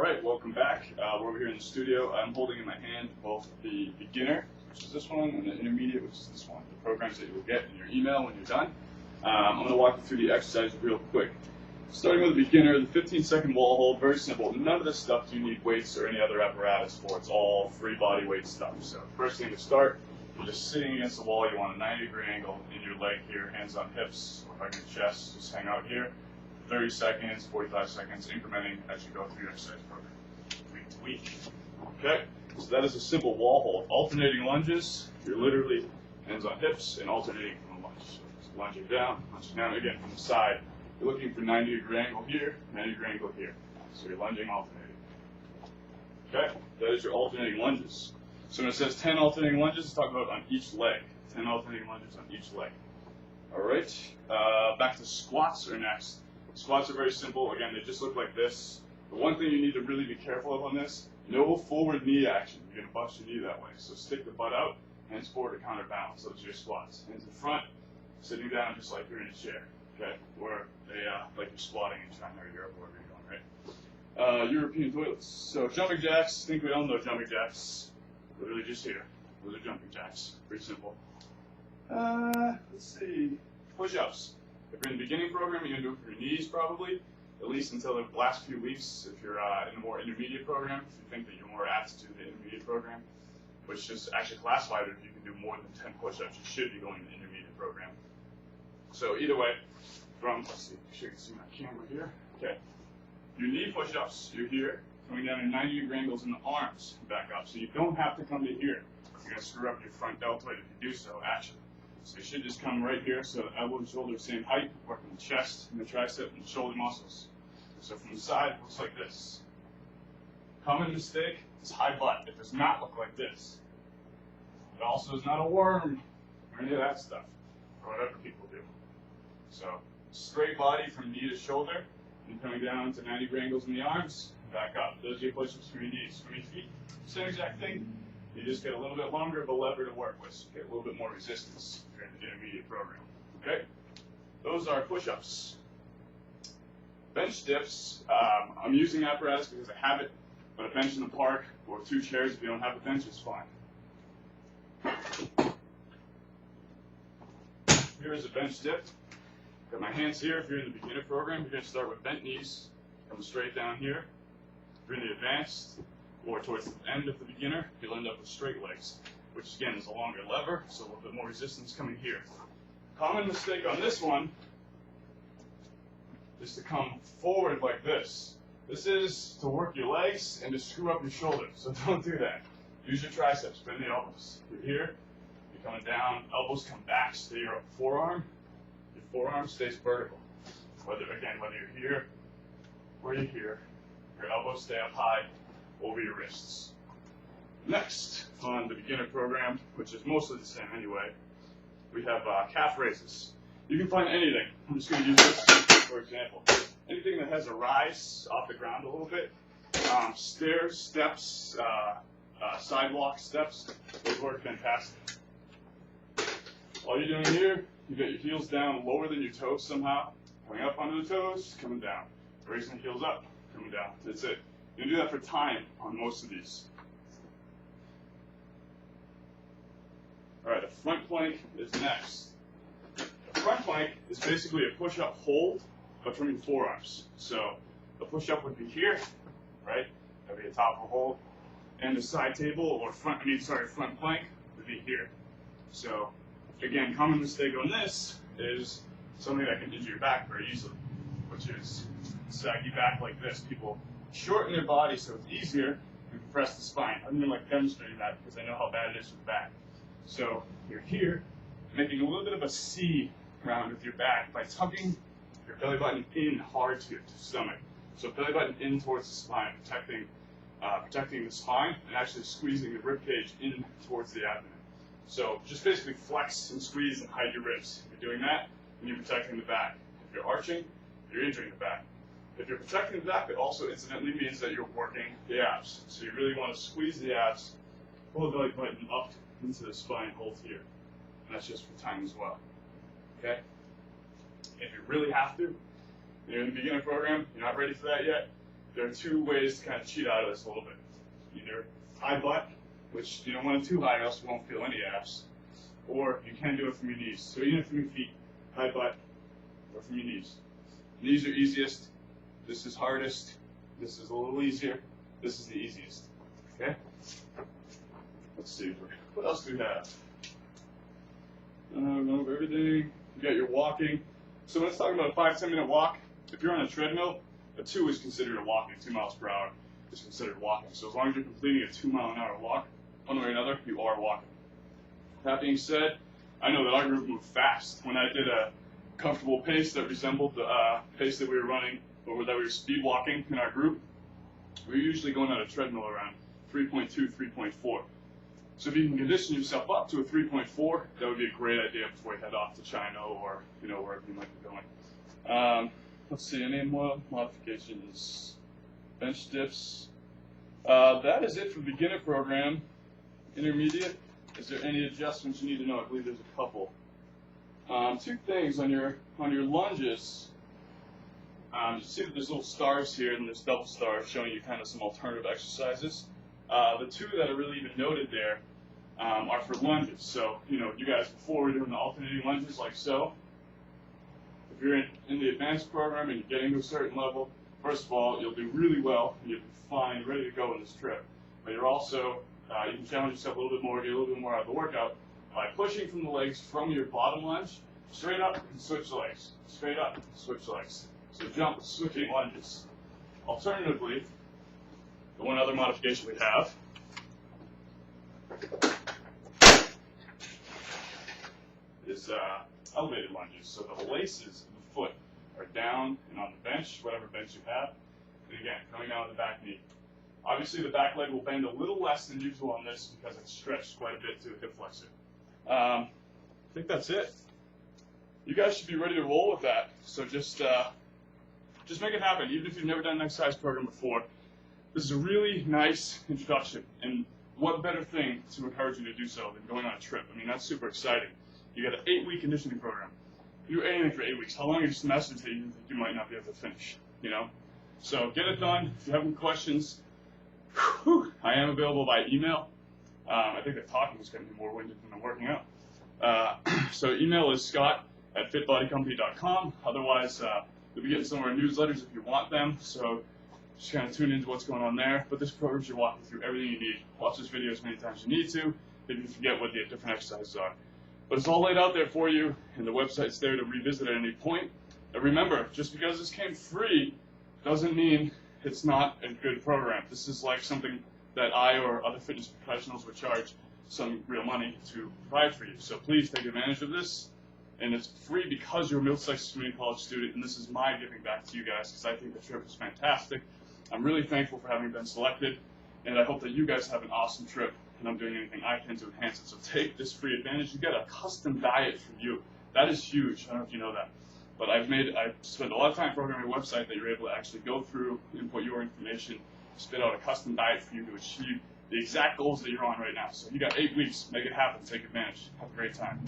Alright, welcome back. We're over here in the studio. I'm holding in my hand both the beginner, which is this one, and the intermediate, which is this one. The programs that you will get in your email when you're done. I'm going to walk you through the exercise real quick. Starting with the beginner, the 15-second wall hold, very simple. None of this stuff do you need weights or any other apparatus for. It's all free body weight stuff. So first thing to start, you're just sitting against the wall. You want a 90-degree angle in your leg here, hands on hips, or hugging your chest. Just hang out here. 30 seconds, 45 seconds, incrementing as you go through your exercise program, week to week. Okay, so that is a simple wall hold. Alternating lunges, you're literally hands on hips and alternating from a lunge. So just lunging down, again from the side. You're looking for 90-degree angle here, 90-degree angle here. So you're lunging, alternating. Okay, that is your alternating lunges. So when it says 10 alternating lunges, it's talking about on each leg. 10 alternating lunges on each leg. All right, back to squats are next. Squats are very simple. Again, they just look like this. The one thing you need to really be careful of on this, no forward knee action. You're going to bust your knee that way. So stick the butt out, hands forward to counterbalance. Those are your squats. Hands in front, sitting down just like you're in a chair. Okay? Or like you're squatting in China or Europe, wherever you're going, right? European toilets. So jumping jacks, I think we all know jumping jacks. Literally just here. Those are jumping jacks. Pretty simple. Let's see. Push-ups. If you're in the beginning program, you're going to do it for your knees probably, at least until the last few weeks. If you're in a more intermediate program, if you think that you're more apt to do the intermediate program, which is actually classified if you can do more than 10 push-ups, you should be going to the intermediate program. So either way, let's see, make sure you can see my camera here. Okay, your knee push-ups, you're here, coming down in 90-degree angles in the arms, back up. So you don't have to come to here. You're going to screw up your front deltoid if you do so, actually. So you should just come right here, so the elbow and shoulder are the same height, working the chest and the tricep and the shoulder muscles. So from the side, it looks like this. Common mistake is high butt. It does not look like this. It also is not a worm or any of that stuff, or whatever people do. So straight body from knee to shoulder, and coming down to 90-degree angles in the arms, back up. Those are your push-ups for your knees. For your feet, same exact thing. You just get a little bit longer of a lever to work with, so you get a little bit more resistance if you're in the intermediate program. Okay? Those are push-ups. Bench dips, I'm using apparatus because I have it, but a bench in the park or 2 chairs if you don't have a bench is fine. Here is a bench dip. Got my hands here. If you're in the beginner program, you're going to start with bent knees, come straight down here. If you're in the advanced, or towards the end of the beginner, you'll end up with straight legs, which again is a longer lever, so a little bit more resistance coming here. Common mistake on this one is to come forward like this. This is to work your legs and to screw up your shoulders, so don't do that. Use your triceps, bend the elbows. You're here, you're coming down, elbows come back, stay your forearm. Your forearm stays vertical. Whether you're here or you're here, your elbows stay up high over your wrists. Next, on the beginner program, which is mostly the same anyway, we have calf raises. You can find anything. I'm just going to use this for example. Anything that has a rise off the ground a little bit. Stairs, steps, sidewalk steps, those work fantastic. All you're doing here, you get your heels down lower than your toes somehow, coming up onto the toes, coming down, raising the heels up, coming down. That's it. You can do that for time on most of these. All right, the front plank is next. The front plank is basically a push-up hold, but from your forearms. So the push-up would be here, right? That'd be a top of a hold, and the side table or front plank would be here. So again, common mistake on this is something that can injure your back very easily, which is saggy back like this. People shorten their body so it's easier and compress the spine. I'm going to demonstrate that because I know how bad it is for the back. So you're here, making a little bit of a C round with your back by tucking your belly button in hard to your stomach. So belly button in towards the spine, protecting the spine and actually squeezing the rib cage in towards the abdomen. So just basically flex and squeeze and hide your ribs. If you're doing that, then you're protecting the back. If you're arching, you're injuring the back. If you're protecting the back, it also incidentally means that you're working the abs. So you really want to squeeze the abs, pull the belly button up into the spine, hold here. And that's just for time as well. Okay? If you really have to, you're in the beginner program, you're not ready for that yet, there are two ways to kind of cheat out of this a little bit. Either high butt, which you don't want it too high, or else you won't feel any abs, or you can do it from your knees. So either from your feet, high butt, or from your knees. Knees are easiest. This is hardest. This is a little easier. This is the easiest. Okay? Let's see. What else do we have? Going over everything. You got your walking. So let's talk about a 5-10 minute walk. If you're on a treadmill, a 2 is considered a walking. 2 miles per hour is considered walking. So as long as you're completing a 2 mile an hour walk, one way or another, you are walking. That being said, I know that our group moved fast. When I did a comfortable pace that resembled the pace that we were running, or that we were speed walking in our group, we were usually going on a treadmill around 3.2, 3.4. So if you can condition yourself up to a 3.4, that would be a great idea before you head off to China or wherever you might be going. Let's see, any more modifications? Bench dips. That is it for the beginner program. Intermediate. Is there any adjustments you need to know? I believe there's a couple. 2 things on your lunges. You see that there's little stars here, and there's double stars showing you kind of some alternative exercises. The 2 that are really even noted there are for lunges. So, you guys before were doing the alternating lunges like so. If you're in the advanced program and you're getting to a certain level, first of all, you'll do really well, and you'll be fine, ready to go on this trip. But you're also, you can challenge yourself a little bit more, get a little bit more out of the workout by pushing from the legs from your bottom lunge, straight up and switch legs. Straight up, switch legs. So jump, switching lunges. Alternatively, the one other modification we have is elevated lunges. So the laces of the foot are down and on the bench, whatever bench you have. And again, coming down with the back knee. Obviously, the back leg will bend a little less than usual on this because it's stretched quite a bit to a hip flexor. I think that's it. You guys should be ready to roll with that. So just make it happen. Even if you've never done an exercise program before, this is a really nice introduction. And what better thing to encourage you to do so than going on a trip? I mean, that's super exciting. You got an 8-week conditioning program. You do anything for 8 weeks. How long is your semester until you think you might not be able to finish? So get it done. If you have any questions, I am available by email. I think the talking is going to be more winded than the working out. So email is scott@fitbodycompany.com. Otherwise, you'll be getting some of our newsletters if you want them. So just kind of tune into what's going on there. But this program should walk you through everything you need. Watch this video as many times as you need to if you forget what the different exercises are. But it's all laid out there for you, and the website's there to revisit at any point. And remember, just because this came free doesn't mean it's not a good program. This is like something that I or other fitness professionals would charge some real money to provide for you. So please take advantage of this. And it's free because you're a Middlesex Community College student, and this is my giving back to you guys because I think the trip is fantastic. I'm really thankful for having been selected, and I hope that you guys have an awesome trip, and I'm doing anything I can to enhance it. So take this free advantage. You get a custom diet for you. That is huge. I don't know if you know that. But I've spent a lot of time programming a website that you're able to actually go through, input your information, spit out a custom diet for you to achieve the exact goals that you're on right now. So you got 8 weeks. Make it happen. Take advantage. Have a great time.